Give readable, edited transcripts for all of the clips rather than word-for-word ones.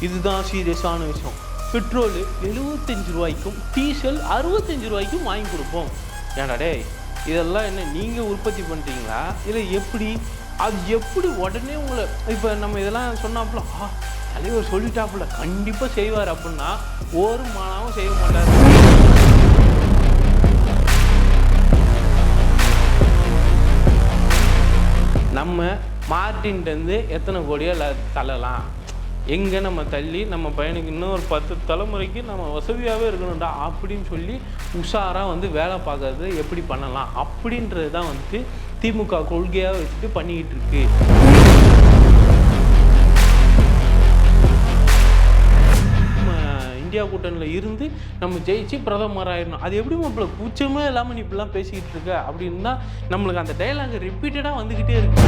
இதுதான் சீரியஸான விஷயம். பெட்ரோல் 75 ரூபாய்க்கும் டீசல் 65 ரூபாய்க்கும் வாங்கி கொடுப்போம். ஏன்டா டே, இதெல்லாம் என்ன நீங்கள் உற்பத்தி பண்ணுறீங்களா இல்லை எப்படி? அது எப்படி உடனே உங்களை இப்போ நம்ம இதெல்லாம் சொன்னாப்புல தலைவர் சொல்லிட்டாப்புல கண்டிப்பாக செய்வார் அப்படின்னா ஒரு மானாவும் செய்ய மாட்டார். நம்ம மார்டின்ட்டு எத்தனை கோடியாக தள்ளலாம், எங்கே நம்ம தள்ளி நம்ம பையனுக்கு இன்னும் ஒரு 10 தலைமுறைக்கு நம்ம வசதியாகவே இருக்கணும்டா அப்படின்னு சொல்லி உஷாராக வேலை பார்க்கறது எப்படி பண்ணலாம் அப்படின்றது தான் திமுக கொள்கையாக வச்சுட்டு பண்ணிக்கிட்டு இருக்கு. இந்தியா கூட்டணியில் இருந்து நம்ம ஜெயிச்சு பிரதமர் ஆயிடணும். அது எப்படி மாப்பிள்ள கூச்சமே இல்லாமல் நீ இப்படிலாம் பேசிக்கிட்டு இருக்க அப்படின்னா நம்மளுக்கு அந்த டைலாக் ரிப்பீட்டடாக வந்துக்கிட்டே இருக்கு.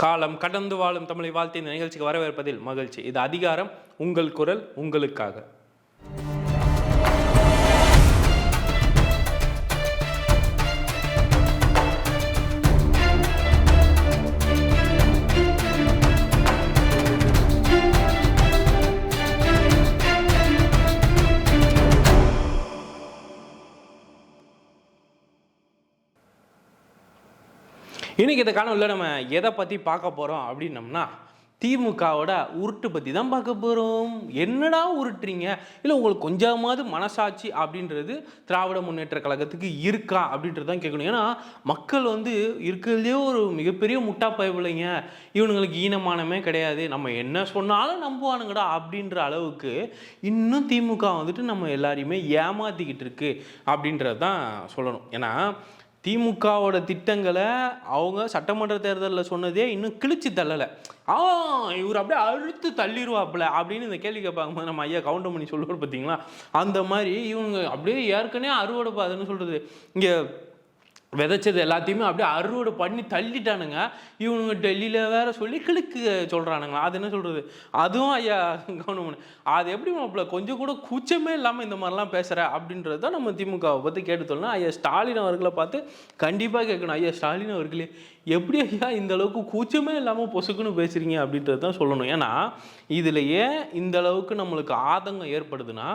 காலம் கடந்து வாழும் தமிழை வாழ்த்து இந்த நிகழ்ச்சிக்கு வரவேற்பதில் மகிழ்ச்சி. இது அதிகாரம், உங்கள் குரல் உங்களுக்காக. இன்றைக்கி இந்த காணொலியில் நம்ம எதை பற்றி பார்க்க போகிறோம் அப்படின்னம்னா திமுகவோட உருட்டு பற்றி தான் பார்க்க போகிறோம். என்னடா உருட்டுறீங்க, இல்லை உங்களுக்கு கொஞ்சமாவது மனசாட்சி அப்படின்றது திராவிட முன்னேற்ற கழகத்துக்கு இருக்கா அப்படின்றது தான் கேட்கணும். ஏன்னா மக்கள் இருக்கிறதுலே ஒரு மிகப்பெரிய முட்டா பயவில்லைங்க, இவனுங்களுக்கு ஈனமானமே கிடையாது, நம்ம என்ன சொன்னாலும் நம்புவானுங்கடா அப்படின்ற அளவுக்கு இன்னும் திமுக நம்ம எல்லாரையுமே ஏமாற்றிக்கிட்டு இருக்கு அப்படின்றது தான் சொல்லணும். ஏன்னா திமுகவோட திட்டங்களை அவங்க சட்டமன்ற தேர்தலில் சொன்னதே இன்னும் கிழிச்சு தள்ளலை. இவர் அப்படியே அழுத்து தள்ளிடுவாப்புல அப்படின்னு இந்த கேள்வி கேட்பாங்க. நம்ம ஐயா கவுண்டர் பண்ணி சொல்லுவார் பார்த்தீங்களா, அந்த மாதிரி இவங்க அப்படியே ஏற்கனவே அறுவடை பாதுன்னு சொல்கிறது, இங்கே விதைச்சது எல்லாத்தையுமே அப்படியே அறுவடை பண்ணி தள்ளிட்டானுங்க. இவனுங்க டெல்லியில் வேற சொல்லி கிழக்கு சொல்கிறானுங்களா, அது என்ன சொல்கிறது, அதுவும் ஐயா கவனம். அது எப்படி மாப்பிள்ள கொஞ்சம் கூட கூச்சமே இல்லாமல் இந்த மாதிரிலாம் பேசுகிற அப்படின்றது தான் நம்ம திமுகவை பற்றி கேட்டு சொல்லணும். ஐயா ஸ்டாலின் அவர்களை பார்த்து கண்டிப்பாக கேட்கணும், ஐயா ஸ்டாலின் அவர்களே எப்படி ஐயா இந்த அளவுக்கு கூச்சமே இல்லாமல் பொசுக்குன்னு பேசுகிறீங்க அப்படின்றது தான் சொல்லணும். ஏன்னா இதில் ஏன் இந்த அளவுக்கு நம்மளுக்கு ஆதங்கம் ஏற்படுதுன்னா,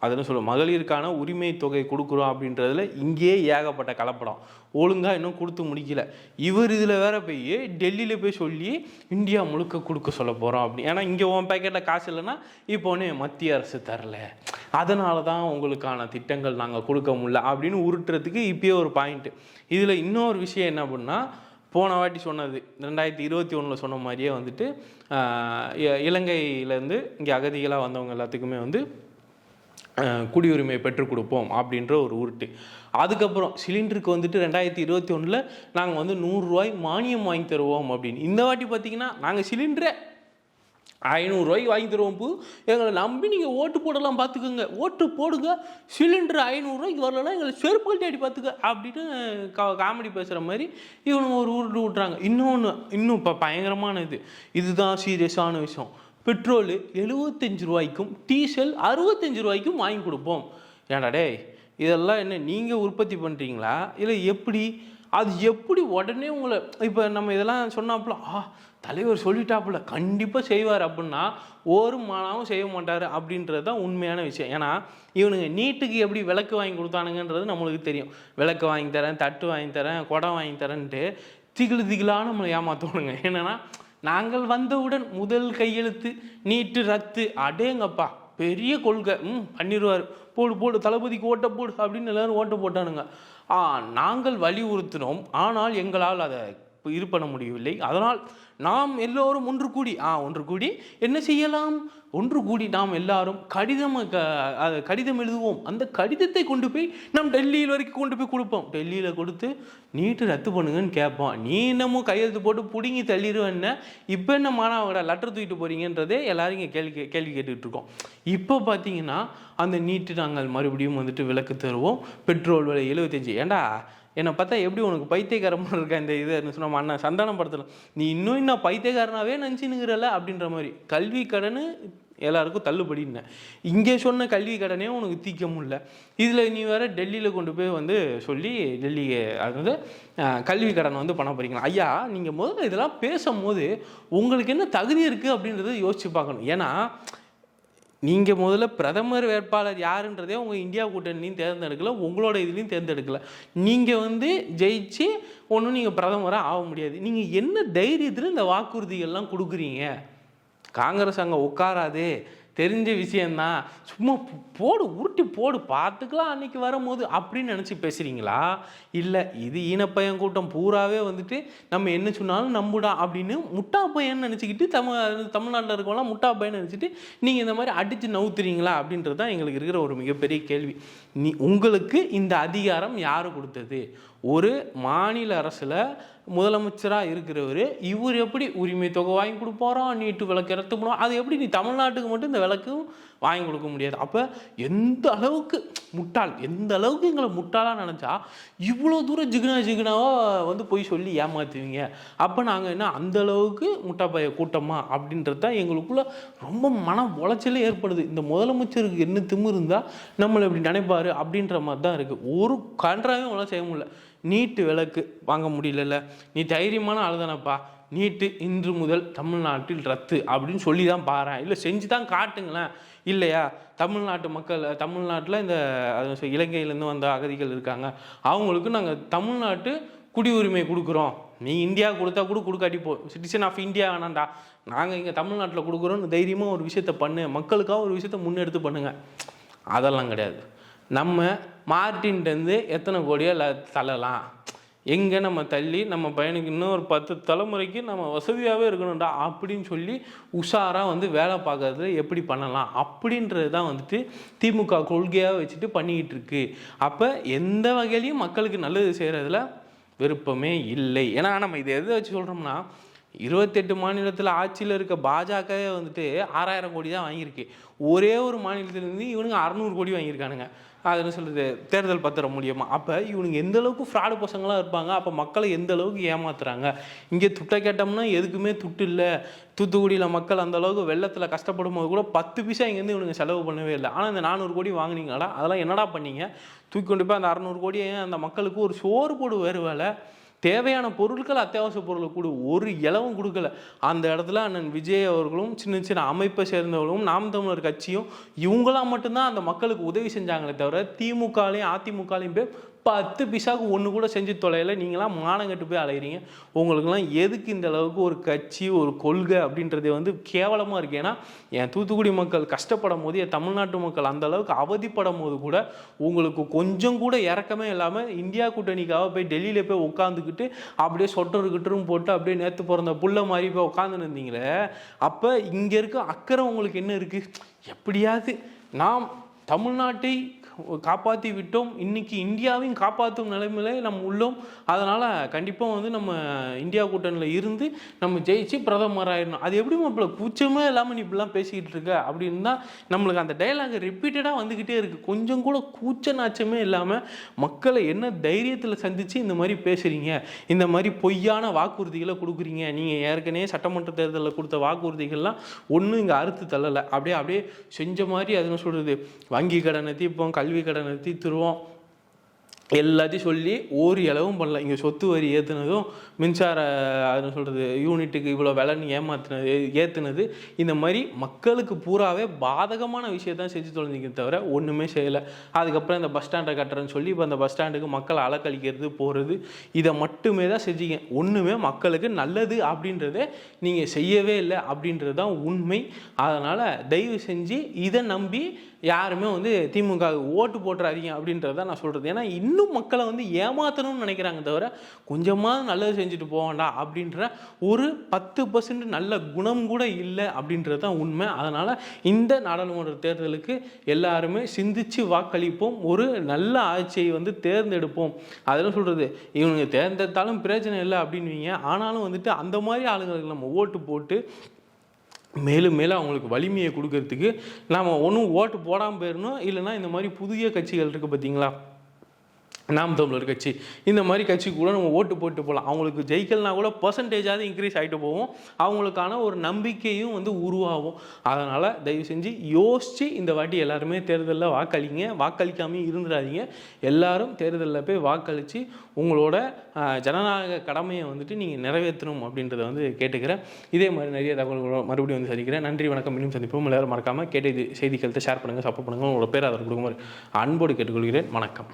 அதுன்னு சொல்லுவோம் மகளிருக்கான உரிமை தொகை கொடுக்குறோம் அப்படின்றதுல இங்கேயே ஏகப்பட்ட கலப்படம், ஒழுங்காக இன்னும் கொடுத்து முடிக்கல. இவர் இதில் வேற போய் டெல்லியில் போய் சொல்லி இந்தியா முழுக்க கொடுக்க சொல்ல போகிறோம் அப்படி. ஏன்னா இங்கே உன் பேக்கெட்டில் காசு இல்லைன்னா இப்போ ஒன்று மத்திய அரசு தரல, அதனால தான் உங்களுக்கான திட்டங்கள் நாங்கள் கொடுக்க முடியல அப்படின்னு உருட்டுறதுக்கு இப்போயே ஒரு பாயிண்ட்டு. இதில் இன்னொரு விஷயம் என்ன அப்படின்னா, போன வாட்டி சொன்னது 2021 சொன்ன மாதிரியே இலங்கையிலேருந்து இங்கே அகதிகளாக வந்தவங்க எல்லாத்துக்குமே குடியுரிமை பெற்றுக் கொடுப்போம் அப்படின்ற ஒரு உருட்டு. அதுக்கப்புறம் சிலிண்டருக்கு 2021 நாங்கள் 100 ரூபாய் மானியம் வாங்கி தருவோம் அப்படின்னு. இந்த வாட்டி பார்த்தீங்கன்னா நாங்கள் சிலிண்டரை 500 ரூபாய்க்கு வாங்கி தருவோம், எங்களை நம்பி நீங்கள் ஓட்டு போடலாம் பார்த்துக்கோங்க, ஓட்டு போடுங்க, சிலிண்டர் 500 ரூபாய்க்கு வரலன்னா எங்களை செருப்பால் தேடி பார்த்துக்க அப்படின்னு காமெடி பேசுகிற மாதிரி இவனுங்க ஒரு உருட்டு விட்றாங்க. இன்னும் இப்போ பயங்கரமான இதுதான் சீரியஸான விஷயம். பெட்ரோல் 75 ரூபாய்க்கும் டீசல் 65 ரூபாய்க்கும் வாங்கி கொடுப்போம். ஏன்டா டே, இதெல்லாம் என்ன நீங்கள் உற்பத்தி பண்ணுறீங்களா இல்லை எப்படி? அது எப்படி உடனே உங்களை இப்போ நம்ம இதெல்லாம் சொன்னாப்புல தலைவர் சொல்லிட்டாப்புல கண்டிப்பாக செய்வார் அப்படின்னா ஒரு மானாவும் செய்ய மாட்டார் அப்படின்றது தான் உண்மையான விஷயம். ஏன்னா இவனுங்க நீட்டுக்கு எப்படி விளக்கு வாங்கி கொடுத்தானுங்கன்றது நம்மளுக்கு தெரியும். விளக்கு வாங்கி தரேன், தட்டு வாங்கி தரேன், குடம் வாங்கி தரேன்ட்டு திகிலாக நம்மளை ஏமாற்றுவானுங்க. என்னென்னா நாங்கள் வந்தவுடன் முதல் கையெழுத்து நீட்டு ரத்து, அடேங்கப்பா பெரிய கொள்கை, பண்ணிடுவார், போடு தளபதிக்கு ஓட்ட போடு அப்படின்னு எல்லாரும் ஓட்ட போட்டானுங்க. நாங்கள் வலியுறுத்தினோம், ஆனால் எங்களால் அதை இது பண்ண முடியவில்லை, அதனால் நாம் எல்லோரும் ஒன்று கூடி என்ன செய்யலாம், ஒன்று கூடி நாம் எல்லாரும் கடிதம் எழுதுவோம், அந்த கடிதத்தை கொண்டு போய் நாம் டெல்லியில் வரைக்கும் கொண்டு போய் கொடுப்போம், டெல்லியில் கொடுத்து நீட்டு ரத்து பண்ணுங்கன்னு கேட்போம். நீ என்னமோ கையெழுத்து போட்டு பிடுங்கி தள்ளிடுவேன்னு இப்போ என்ன மாணவர்கள லெட்டர் தூக்கிட்டு போகிறீங்கன்றதே எல்லாரும் இங்கே கேள்வி கேட்டுக்கிட்டு இருக்கோம். இப்போ பார்த்தீங்கன்னா அந்த நீட்டு நாங்கள் மறுபடியும் விலக்கு தருவோம், பெட்ரோல் விலை 75. ஏண்டா என்னை பார்த்தா எப்படி உனக்கு பைத்தியக்காரமாக இருக்கா இந்த இது சொன்ன அண்ணன் சந்தானம் படத்தில், நீ இன்னும் பைத்தியக்காரனாகவே நினச்சினுங்கிறல அப்படின்ற மாதிரி. கல்வி கடன் எல்லாருக்கும் தள்ளுபடின்னு. இங்கே சொன்ன கல்வி கடனே உனக்கு தீர்க்க முடியல. இதில் நீ வேறு டெல்லியில் கொண்டு போய் வந்து சொல்லி டெல்லி அது வந்து கல்வி கடன் வந்து பண்ண போறீங்களா? ஐயா, நீங்கள் முதல்ல இதெல்லாம் பேசும்போது உங்களுக்கு என்ன தகுதி இருக்குது அப்படின்றத யோசிச்சு பார்க்கணும். ஏன்னா நீங்கள் முதல்ல பிரதமர் வேட்பாளர் யாருன்றதே உங்கள் இந்தியா கூட்டணிலையும் தேர்ந்தெடுக்கல, உங்களோட இதுலேயும் தேர்ந்தெடுக்கல. நீங்கள் வந்து ஜெயிச்சு ஒன்றும் நீங்கள் பிரதமராக ஆக முடியாது. நீங்கள் என்ன தைரியத்தில் இந்த வாக்குறுதிகள்லாம் கொடுக்குறீங்க? காங்கிரஸ் அங்கே உட்காராது, தெரிஞ்ச விஷயந்தான், சும்மா போடு உருட்டி போடு பார்த்துக்கலாம் அன்றைக்கி வரும்போது அப்படின்னு நினச்சி பேசுகிறீங்களா? இல்லை, இது ஈனப்பையன் கூட்டம் பூராவே வந்துட்டு நம்ம என்ன சொன்னாலும் நம்புடா அப்படின்னு முட்டா பையன் நினச்சிக்கிட்டு தமிழ்நாட்டில் இருக்கவங்களாம் முட்டா பையன் நினச்சிட்டு நீங்கள் இந்த மாதிரி அடித்து நவுத்துறீங்களா அப்படின்றது தான் எங்களுக்கு இருக்கிற ஒரு மிகப்பெரிய கேள்வி. உங்களுக்கு இந்த அதிகாரம் யார் கொடுத்தது? ஒரு மாநில அரசில் முதலமைச்சராக இருக்கிறவர் இவர் எப்படி உரிமை தொகை வாங்கி கொடுப்பாரோ, நீட்டு விளக்கு இறத்து போனோம், அது எப்படி நீ தமிழ்நாட்டுக்கு மட்டும் இந்த விளக்கும் வாங்கி கொடுக்க முடியாது? அப்போ எந்த அளவுக்கு முட்டாள், எந்த அளவுக்கு எங்களை முட்டாளாக நினச்சா இவ்வளோ தூரம் ஜிகுனாவாக வந்து போய் சொல்லி ஏமாற்றுவீங்க? அப்போ நாங்கள் என்ன அந்த அளவுக்கு முட்டாப்பைய கூட்டமா அப்படின்றது தான் எங்களுக்குள்ள ரொம்ப மன உளைச்சலே ஏற்படுது. இந்த முதலமைச்சருக்கு என்ன திமிரு இருந்தால் நம்மளை இப்படி நினைப்பாரு அப்படின்ற மாதிரி தான் இருக்குது. ஒரு கன்றாவே அவ்வளோ செய்ய முடியல. நீட்டு விளக்கு வாங்க முடியல, நீ தைரியமான ஆளுதானப்பா, நீட்டு இன்று முதல் தமிழ்நாட்டில் ரத்து அப்படின்னு சொல்லி தான் பாரு, இல்லை செஞ்சு தான் காட்டுங்களேன். இல்லையா, தமிழ்நாட்டு மக்கள், தமிழ்நாட்டில் இந்த இலங்கையிலேருந்து வந்த அகதிகள் இருக்காங்க, அவங்களுக்கு நாங்கள் தமிழ்நாட்டு குடியுரிமை கொடுக்குறோம், நீ இந்தியா கொடுத்தா கூட கொடுக்காட்டி போ, சிட்டிசன் ஆஃப் இந்தியா வேணாண்டா, நாங்கள் இங்கே தமிழ்நாட்டில் கொடுக்குறோன்னு தைரியமாக ஒரு விஷயத்த பண்ணு, மக்களுக்காக ஒரு விஷயத்த முன்னெடுத்து பண்ணுங்க. அதெல்லாம் கிடையாது. நம்ம மார்ட்டின்ட்டு எத்தனை கோடியோ தள்ளலாம், எங்கே நம்ம தள்ளி நம்ம பையனுக்கு இன்னும் ஒரு 10 தலைமுறைக்கு நம்ம வசதியாகவே இருக்கணும்டா அப்படின்னு சொல்லி உஷாராக வந்து வேலை பார்க்கறது எப்படி பண்ணலாம் அப்படின்றது தான் வந்துட்டு திமுக கொள்கையாக வச்சுட்டு பண்ணிக்கிட்டு இருக்கு. அப்போ எந்த வகையிலையும் மக்களுக்கு நல்லது செய்கிறதுல விருப்பமே இல்லை. ஏன்னா நம்ம இதை எதை வச்சு சொல்கிறோம்னா, 28 மாநிலத்தில் ஆட்சியில் இருக்க பாஜகவே வந்துட்டு 6000 கோடி தான் வாங்கியிருக்கு. ஒரே ஒரு மாநிலத்திலேருந்து இவனுங்க 600 கோடி வாங்கியிருக்கானுங்க. அது என்ன சொல்கிறது, தேர்தல் பத்திரம் மூலியமாக. அப்போ இவனுங்க எந்த அளவுக்கு ஃப்ராடு பசங்களாக இருப்பாங்க, அப்போ மக்களை எந்த அளவுக்கு ஏமாத்துறாங்க. இங்கே துட்டை கேட்டோம்னா எதுக்குமே துட்டு இல்லை. தூத்துக்குடியில் மக்கள் அந்த அளவுக்கு வெள்ளத்தில் கஷ்டப்படும் போது கூட 10 பைசா இங்கேருந்து இவனுங்க செலவு பண்ணவே இல்லை. ஆனால் இந்த 400 கோடி வாங்கினீங்களா, அதெல்லாம் என்னடா பண்ணீங்க? தூக்கி கொண்டு போய் அந்த 600 கோடியை அந்த மக்களுக்கு ஒரு சோறு போடு வேறு வேலை, தேவையான பொருட்கள் அத்தியாவசிய பொருளை கொடு, ஒரு இலவும் கொடுக்கல. அந்த இடத்துல அண்ணன் விஜய் அவர்களும் சின்ன சின்ன அமைப்பை சேர்ந்தவர்களும் நாம் தமிழர் கட்சியும் இவங்களாம் மட்டும்தான் அந்த மக்களுக்கு உதவி செஞ்சாங்களே தவிர திமுகலையும் அதிமுகலையும் போய் 10 பைசாவுக்கு ஒன்று கூட செஞ்சு தொலைல. நீங்களாம் மானங்கட்டு போய் அலைகிறீங்க. உங்களுக்குலாம் எதுக்கு இந்த அளவுக்கு ஒரு கட்சி, ஒரு கொள்கை அப்படின்றதே வந்து கேவலமாக இருக்குது. ஏன்னா என் தூத்துக்குடி மக்கள் கஷ்டப்படும் போது, என் தமிழ்நாட்டு மக்கள் அந்த அளவுக்கு அவதிப்படும் போது கூட உங்களுக்கு கொஞ்சம் கூட இறக்கமே இல்லாமல் இந்தியா கூட்டணிக்காக போய் டெல்லியில் போய் உட்காந்துக்கிட்டு அப்படியே சொட்டருக்கிட்டும் போட்டு அப்படியே நேற்று பிறந்த புள்ள மாதிரி போய் உட்காந்துன்னு இருந்தீங்களே. அப்போ இங்கே இருக்க அக்கறை உங்களுக்கு என்ன இருக்குது? எப்படியாவது நாம் தமிழ்நாட்டை காப்பாற்றி விட்டோம், இன்றைக்கி இந்தியாவையும் காப்பாற்றும் நிலைமையில நம்ம உள்ளோம். அதனால் கண்டிப்பாக வந்து நம்ம இந்தியா கூட்டணியில் இருந்து நம்ம ஜெயிச்சு பிரதமர் ஆயிடணும். அது எப்படி மாப்பிள்ள கூச்சமே இல்லாமல் நீ இப்படிலாம் பேசிக்கிட்டு இருக்க அப்படின்னு தான் நம்மளுக்கு அந்த டைலாக் ரிப்பீட்டடாக வந்துக்கிட்டே இருக்குது. கொஞ்சம் கூட கூச்ச நாச்சமே இல்லாமல் மக்களை என்ன தைரியத்தில் சந்தித்து இந்த மாதிரி பேசுகிறீங்க, இந்த மாதிரி பொய்யான வாக்குறுதிகளை கொடுக்குறீங்க. நீங்கள் ஏற்கனவே சட்டமன்ற தேர்தலில் கொடுத்த வாக்குறுதிகள்லாம் ஒன்றும் இங்கே அறுத்து தள்ளலை. அப்படியே செஞ்ச மாதிரி அதுன்னு சொல்கிறது, வங்கி கடனை தீர்ப்போம், கல்வி கடனை தீர்த்துருவோம், எல்லாத்தையும் சொல்லி ஒரு இளவும் பண்ணல. இங்கே சொத்து வரி ஏற்றுனதும், மின்சார அது சொல்கிறது யூனிட்டுக்கு இவ்வளோ விலைன்னு ஏற்றுனது, இந்த மாதிரி மக்களுக்கு பூராவே பாதகமான விஷயத்தான் செஞ்சு தொலைஞ்சிக்க தவிர ஒன்றுமே செய்யலை. அதுக்கப்புறம் இந்த பஸ் ஸ்டாண்டை கட்டுறேன்னு சொல்லி இப்போ அந்த பஸ் ஸ்டாண்டுக்கு மக்கள் அலக்கழிக்கிறது போகிறது, இதை மட்டுமே தான் செஞ்சீங்க. ஒன்றுமே மக்களுக்கு நல்லது அப்படின்றத நீங்கள் செய்யவே இல்லை அப்படின்றது தான் உண்மை. அதனால் தயவு செஞ்சு இதை நம்பி யாருமே வந்து திமுக ஓட்டு போட்டுறாதீங்க அப்படின்றத நான் சொல்கிறது. ஏன்னா இன்னும் மக்களை வந்து ஏமாற்றணும்னு நினைக்கிறாங்க தவிர கொஞ்சமாக நல்லது செஞ்சுட்டு போவாண்டா அப்படின்ற ஒரு 10% நல்ல குணம் கூட இல்லை அப்படின்றது தான் உண்மை. அதனால் இந்த நாடாளுமன்ற தேர்தலுக்கு எல்லாருமே சிந்திச்சு வாக்களிப்போம், ஒரு நல்ல ஆட்சியை வந்து தேர்ந்தெடுப்போம். அதெல்லாம் சொல்கிறது, இவங்க தேர்ந்தெடுத்தாலும் பிரயோஜனம் இல்லை அப்படின்வீங்க, ஆனாலும் வந்துட்டு அந்த மாதிரி ஆளுங்களுக்கு நம்ம ஓட்டு போட்டு மேலும் மேலும் அவங்களுக்கு வலிமையை கொடுக்கறதுக்கு நாம் ஒன்றும் ஓட்டு போடாமல் போயிடணும். இல்லைனா இந்த மாதிரி புதிய கட்சிகள் இருக்குது பார்த்தீங்களா, நாம் தமிழர் கட்சி, இந்த மாதிரி கட்சி கூட நம்ம ஓட்டு போட்டு போகலாம். அவங்களுக்கு ஜெயிக்கலனா கூட பர்சன்டேஜாவது இன்க்ரீஸ் ஆகிட்டு போவோம், அவங்களுக்கான ஒரு நம்பிக்கையும் வந்து உருவாகும். அதனால் தயவு செஞ்சு யோசித்து இந்த வாட்டி எல்லாருமே தேர்தலில் வாக்களிங்க. வாக்களிக்காமல் இருந்துடாதீங்க. எல்லாரும் தேர்தலில் போய் வாக்களித்து உங்களோட ஜனநாயக கடமையை வந்துட்டு நீங்கள் நிறைவேற்றணும் அப்படின்றத வந்து கேட்டுக்கிறேன். இதே மாதிரி நிறைய தகவல்களோட மறுபடியும் வந்து சந்திக்கிறேன். நன்றி, வணக்கம். மீண்டும் சந்திப்போம். எல்லாரும் மறக்காமல் கேட்ட செய்திகளுக்கு ஷேர் பண்ணுங்கள், சப்போர்ட் பண்ணுங்கள். உங்களோட பேர் அதற்கு கொடுக்குமாறு அன்போடு கேட்டுக்கொள்கிறேன். வணக்கம்.